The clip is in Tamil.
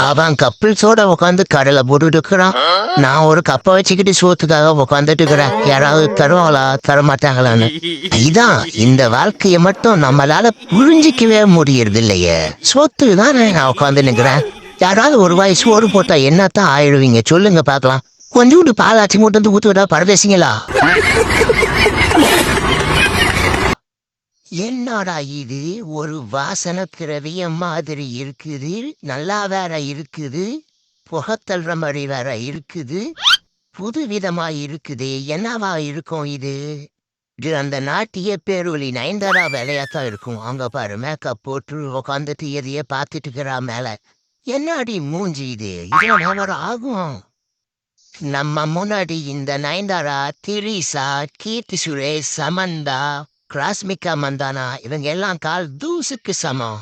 அவன் கப்பிள்ஸோட உட்காந்து கடலை போட்டுட்டு இருக்கிறான். நான் ஒரு கப்பை வச்சுக்கிட்டு சோத்துக்காக உட்காந்துட்டு இருக்கிறேன். யாராவது தருவாங்களா தரமாட்டாங்களான்னு. இதான் இந்த வாழ்க்கைய மட்டும் நம்மளால புரிஞ்சிக்கவே முடியறது இல்லையே. சொத்து தானே நான் உட்காந்து நிக்கிறேன். யாராவது ஒரு வாய் சோறு போட்டா என்னத்தான் ஆயிடுவீங்க சொல்லுங்க பாக்கலாம். கொஞ்சோண்டு பாலாச்சி மூட்டை வந்து ஊத்துவிடா பரதேசிங்களா. என்னடா இது ஒரு வாசனை திரவியம் மாதிரி இருக்குது. நல்லா வேற இருக்குது. புகத்தல்ற மாதிரி வேற இருக்குது. புது விதமா இருக்குது. என்னவா இருக்கும் இது? இது அந்த நாட்டிய பேரொலி நயன்தாரா வேலையாத்தான் இருக்கும். அங்க பாரு மேக்கப் போட்டு உட்காந்துட்டு எதையே பார்த்துட்டு இருக்கிறா மேல. என்னடி மூஞ்சி இது? இதெல்லாம் வேற ஆகும். நம்ம முன்னாடி இந்த நயன்தாரா, திரிசா, கீர்த்தி சுரேஷ், சமந்தா, கிராஸ்மிகா மந்தானா இவங்க எல்லாம் கால் தூசுக்கு சமம்.